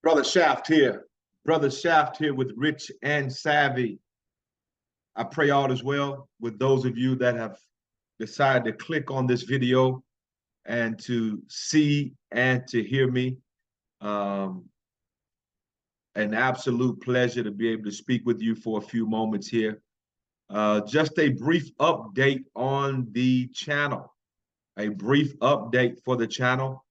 Brother Shaft here. Brother Shaft here with Rich and Savvy. I pray all is well with those of you that have decided to click on this video and to see and to hear me. An absolute pleasure to be able to speak with you for a few moments here. Just a brief update on the channel. A brief update for the channel.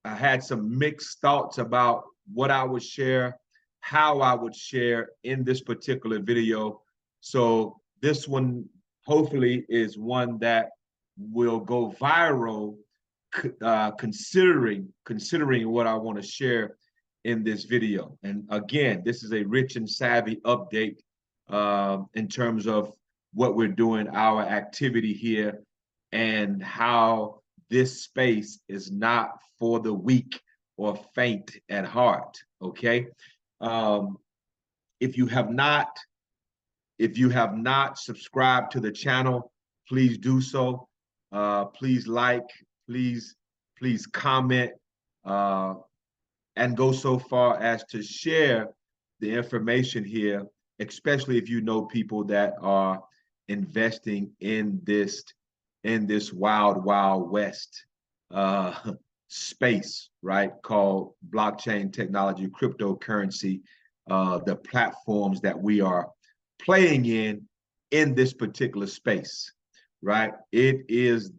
I had some mixed thoughts about what I would share, how I would share in this particular video. So this one hopefully is one that will go viral, considering what I want to share in this video. And again, this is a Rich and Savvy update in terms of what we're doing, our activity here, and how this space is not for the weak or faint at heart. Okay. If you have not subscribed to the channel, please do so. Please like, please comment, and go so far as to share the information here, especially if you know people that are investing in this wild west space, right, called blockchain technology, cryptocurrency, the platforms that we are playing in this particular space, right? It is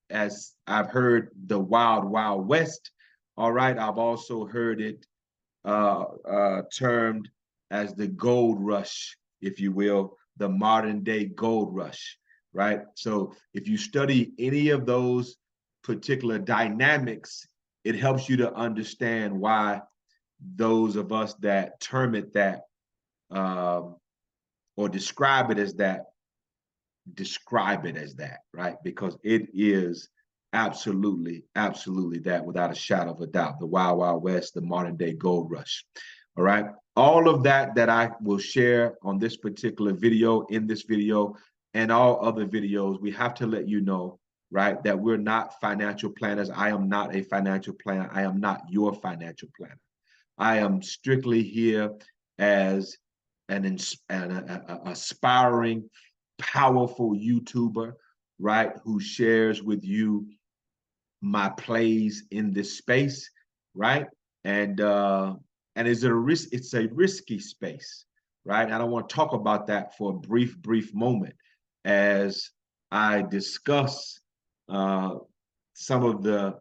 as I've heard, the wild west. All right, I've also heard it termed as the gold rush, if you will, the modern day gold rush, right? So if you study any of those particular dynamics, it helps you to understand why those of us that term it that or describe it as that, right? Because it is absolutely that, without a shadow of a doubt. The wild west, the modern day gold rush. All right, all of that I will share on this particular video, in this video and all other videos. We have to let you know, right, that we're not financial planners. I am not a financial planner. I am not your financial planner. I am strictly here as an aspiring, powerful YouTuber, right, who shares with you my plays in this space, right? And it's a risky space, right? I don't want to talk about that for a brief moment as I discuss some of the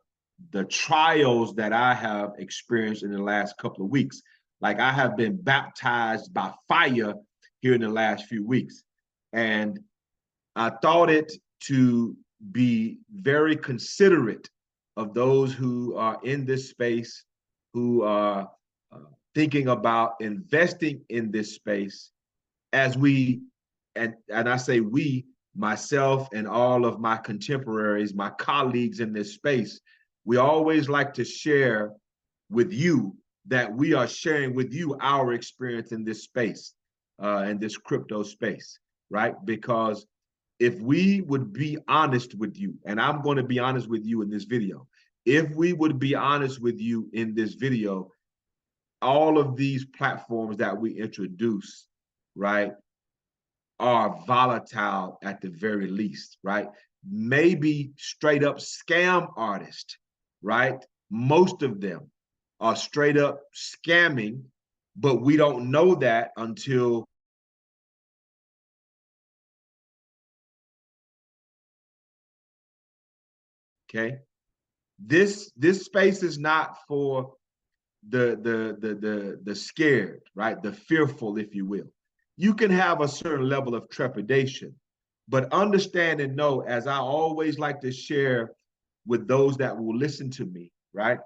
trials that I have experienced in the last couple of weeks. Like, I have been baptized by fire here in the last few weeks. And I thought it to be very considerate of those who are in this space, who are thinking about investing in this space, as we, and I say we, myself and all of my contemporaries, my colleagues in this space, we always like to share with you that we are sharing with you our experience in this space, in this crypto space, right? Because if we would be honest with you, and I'm going to be honest with you in this video, if we would be honest with you in this video, all of these platforms that we introduce, right, are volatile at the very least, right? Maybe straight up scam artists, right? Most of them are straight up scamming, but we don't know that until okay. This space is not for the scared, right? The fearful, if you will. You can have a certain level of trepidation, but understand and know, as I always like to share with those that will listen to me, right?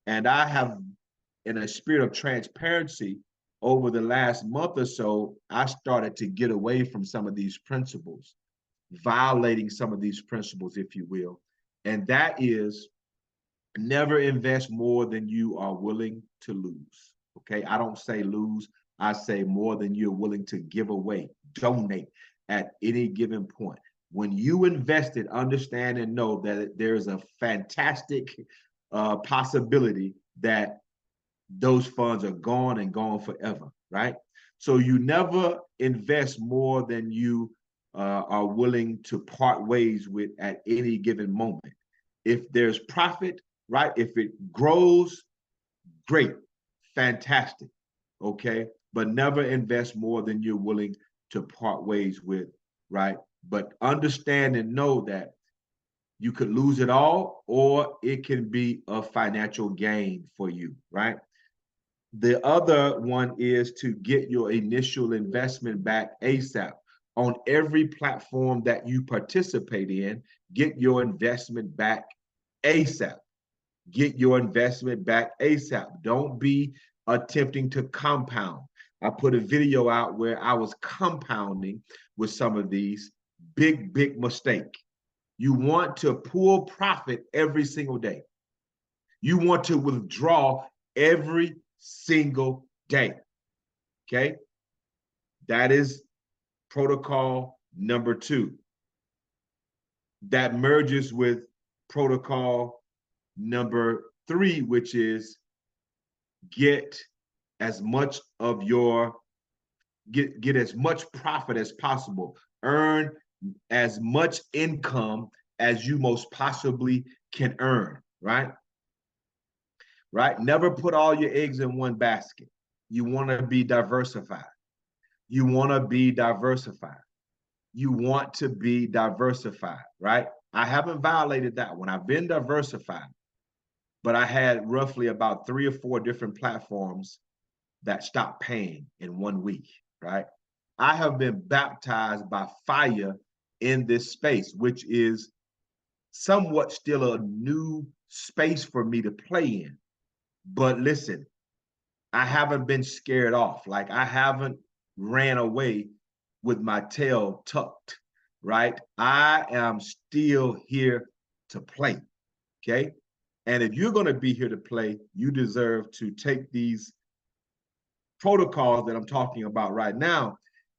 And I have, in a spirit of transparency, over the last month or so, I started to get away from some of these principles, violating some of these principles, if you will. And that is, never invest more than you are willing to lose. Okay, I don't say lose, I say more than you're willing to give away, donate at any given point. When you invest it, understand and know that there's a fantastic possibility that those funds are gone and gone forever, right? So you never invest more than you are willing to part ways with at any given moment. If there's profit, right? If it grows, great, fantastic, okay? But never invest more than you're willing to part ways with, right? But understand and know that you could lose it all, or it can be a financial gain for you, right? The other one is to get your initial investment back ASAP. On every platform that you participate in, get your investment back ASAP. Get your investment back ASAP. Don't be attempting to compound. I put a video out where I was compounding with some of these. Big mistake. You want to pull profit every single day. You want to withdraw every single day, okay? That is protocol number 2. That merges with protocol number 3, which is get as much of your, get as much profit as possible. Earn as much income as you most possibly can earn, right? Right? Never put all your eggs in one basket. You want to be diversified. You want to be diversified. You want to be diversified, right? I haven't violated that one. I've been diversified, but I had roughly about 3 or 4 different platforms that stopped paying in 1 week, right? I have been baptized by fire in this space, which is somewhat still a new space for me to play in. But listen, I haven't been scared off. Like, I haven't ran away with my tail tucked, right? I am still here to play, okay? And if you're going to be here to play, you deserve to take these protocols that I'm talking about right now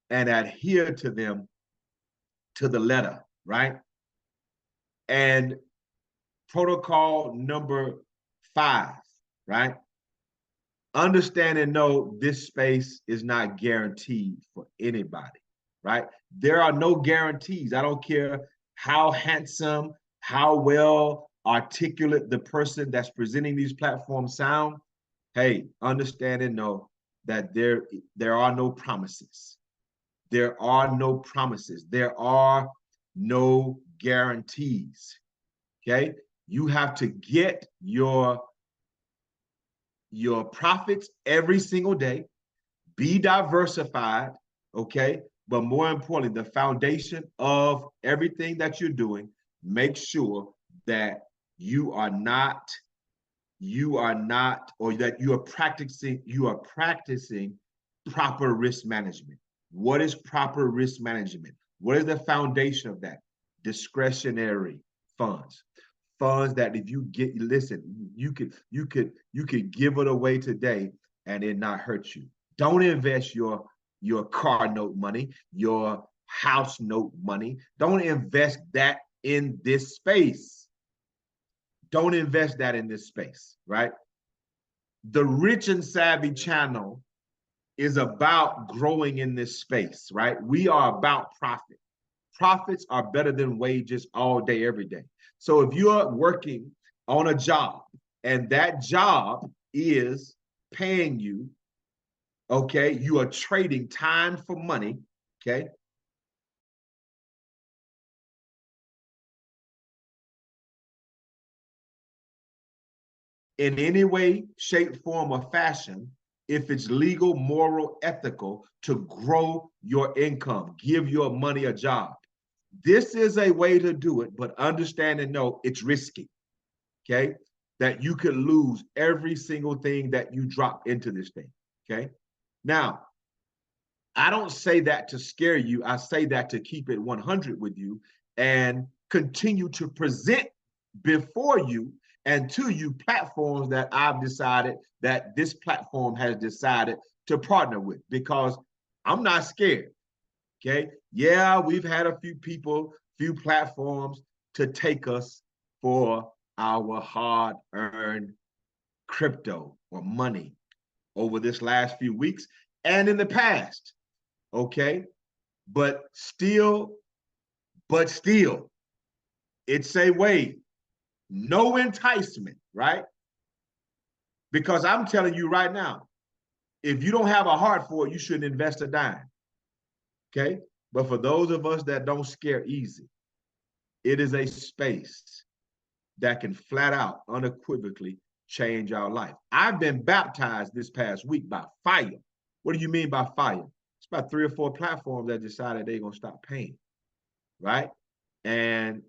and adhere to them to the letter, right? And protocol number 5, right? Understand and know this space is not guaranteed for anybody, right? There are no guarantees. I don't care how handsome, how well articulate the person that's presenting these platforms sound. Hey, understand and know that there are no promises. There are no promises. There are no guarantees, okay? You have to get your profits every single day, be diversified, okay? But more importantly, the foundation of everything that you're doing, make sure that you are not, or that you are practicing proper risk management. What is proper risk management? What is the foundation of that? Discretionary funds. Funds that if you get, listen, you could give it away today and it not hurt you. Don't invest your car note money, your house note money. Don't invest that in this space. Don't invest that in this space, right? The Rich and Savvy channel is about growing in this space, right? We are about profit. Profits are better than wages all day, every day. So if you're working on a job and that job is paying you, okay, you are trading time for money, okay? In any way, shape, form, or fashion, if it's legal, moral, ethical, to grow your income, give your money a job. This is a way to do it, but understand and know it's risky, okay? That you could lose every single thing that you drop into this thing, okay? Now, I don't say that to scare you. I say that to keep it 100 with you and continue to present before you and to you platforms that I've decided that this platform has decided to partner with, because I'm not scared, okay? Yeah, we've had a few people, few platforms to take us for our hard-earned crypto or money over this last few weeks and in the past, okay? But still, it's a way, no enticement, right? Because I'm telling you right now, if you don't have a heart for it, you shouldn't invest a dime, okay? But for those of us that don't scare easy, it is a space that can flat out, unequivocally change our life. I've been baptized this past week by fire. What do you mean by fire? It's about 3 or 4 platforms that decided they're gonna stop paying, right? And a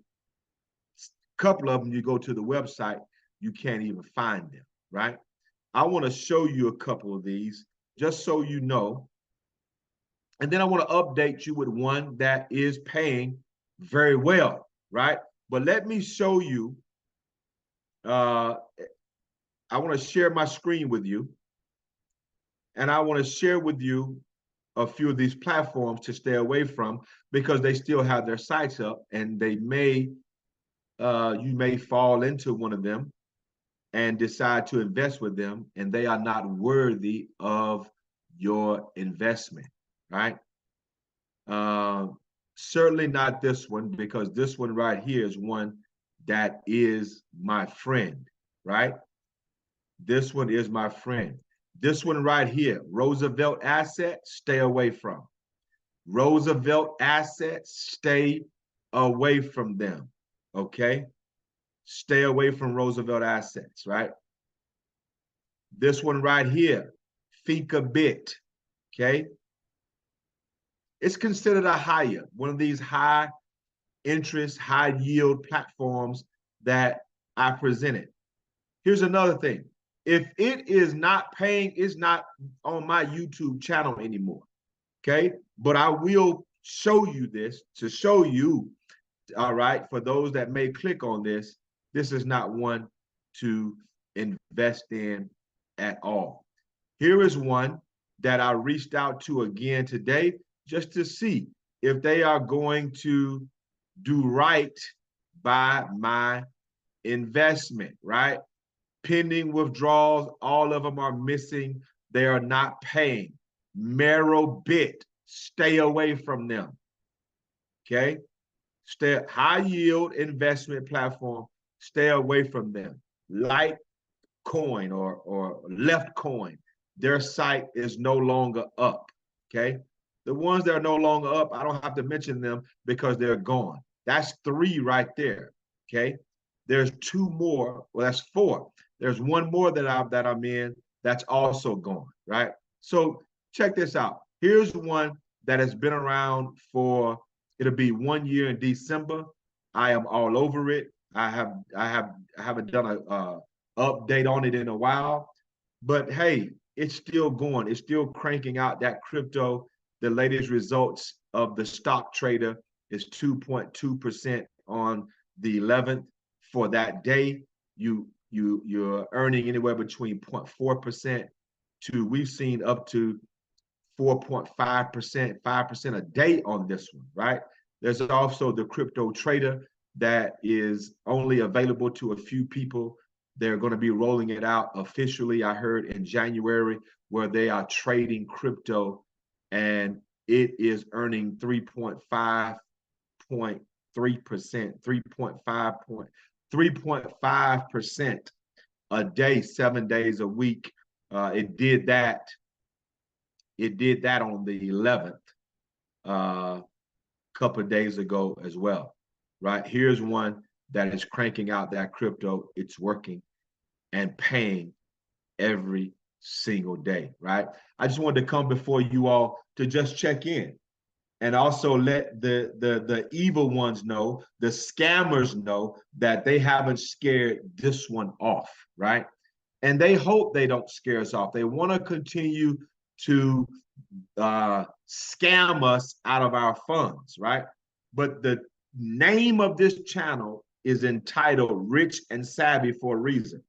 couple of them, you go to the website, you can't even find them, right? I wanna show you a couple of these, just so you know. And then I wanna update you with one that is paying very well, right? But let me show you, I want to share my screen with you, and I want to share with you a few of these platforms to stay away from because they still have their sites up, and they may, you may fall into one of them and decide to invest with them, and they are not worthy of your investment, right? Certainly not this one, because this one right here is one that is my friend, right? This one is my friend. This one right here, Roosevelt Assets, stay away from. Roosevelt Assets, stay away from them, okay? Stay away from Roosevelt Assets, right? This one right here, Bit, okay? It's considered a higher, one of these high interest, high yield platforms that I presented. Here's another thing. If it is not paying, it's not on my YouTube channel anymore, okay? But I will show you this to show you, all right, for those that may click on this, this is not one to invest in at all. Here is one that I reached out to again today just to see if they are going to do right by my investment, right? Pending withdrawals, all of them are missing. They are not paying. Bit, stay away from them, okay? Stay high yield investment platform, stay away from them. Litecoin or Left Coin, their site is no longer up, okay? The ones that are no longer up, I don't have to mention them because they're gone. That's 3 right there, okay? There's 2 more, well, that's 4. There's 1 more that I'm in that's also gone, right? So check this out. Here's one that has been around for, it'll be 1 year in December. I am all over it. I haven't done a update on it in a while, but hey, it's still going. It's still cranking out that crypto. The latest results of the stock trader is 2.2% on the 11th for that day. You're earning anywhere between 0.4% to, we've seen up to 4.5%, 5% a day on this one, right? There's also the crypto trader that is only available to a few people. They're going to be rolling it out officially, I heard, in January, where they are trading crypto, and it is earning 3.5% a day, 7 days a week. It did that on the 11th, a couple of days ago as well, right? Here's one that is cranking out that crypto. It's working and paying every single day, right? I just wanted to come before you all to just check in and also let the evil ones know, the scammers know, that they haven't scared this one off, right? And they hope they don't scare us off. They want to continue to scam us out of our funds, right? But the name of this channel is entitled Rich and Savvy for a reason.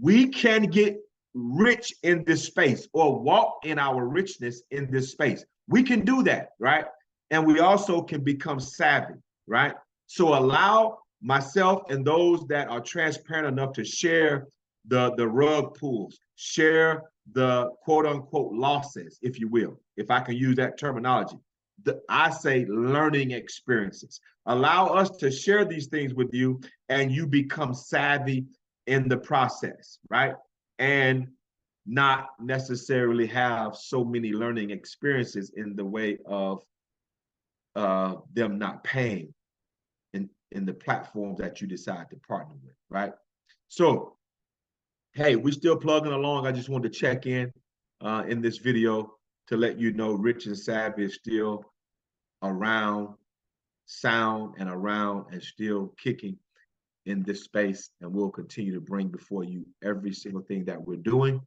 We can get rich in this space or walk in our richness in this space. We can do that, right? And we also can become savvy, right? So allow myself and those that are transparent enough to share the rug pulls, share the quote unquote losses, if you will, if I can use that terminology. I say learning experiences. Allow us to share these things with you and you become savvy in the process, right? And not necessarily have so many learning experiences in the way of them not paying in the platforms that you decide to partner with, right? So, hey, we're still plugging along. I just wanted to check in this video to let you know Rich and Savvy is still around, sound and around, and still kicking in this space. And we'll continue to bring before you every single thing that we're doing.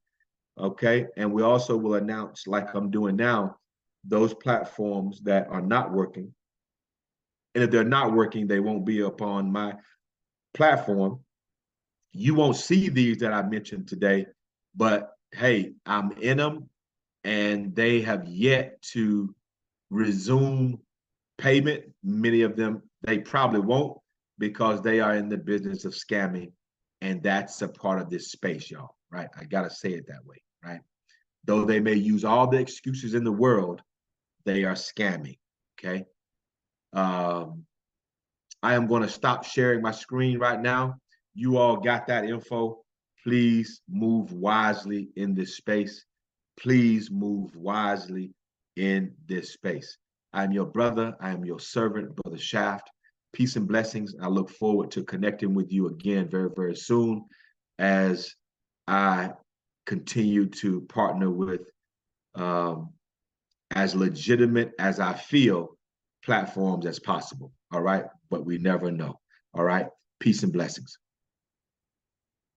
Okay. And we also will announce, like I'm doing now, those platforms that are not working. And if they're not working, they won't be upon my platform. You won't see these that I mentioned today, but hey, I'm in them and they have yet to resume payment. Many of them, they probably won't because they are in the business of scamming. And that's a part of this space, y'all, right? I got to say it that way, right? Though they may use all the excuses in the world, they are scamming, okay? I am going to stop sharing my screen right now. You all got that info. Please move wisely in this space. Please move wisely in this space. I am your brother. I am your servant, Brother Shaft. Peace and blessings. I look forward to connecting with you again very, very soon as I continue to partner with as legitimate as I feel platforms as possible. All right. But we never know. All right. Peace and blessings.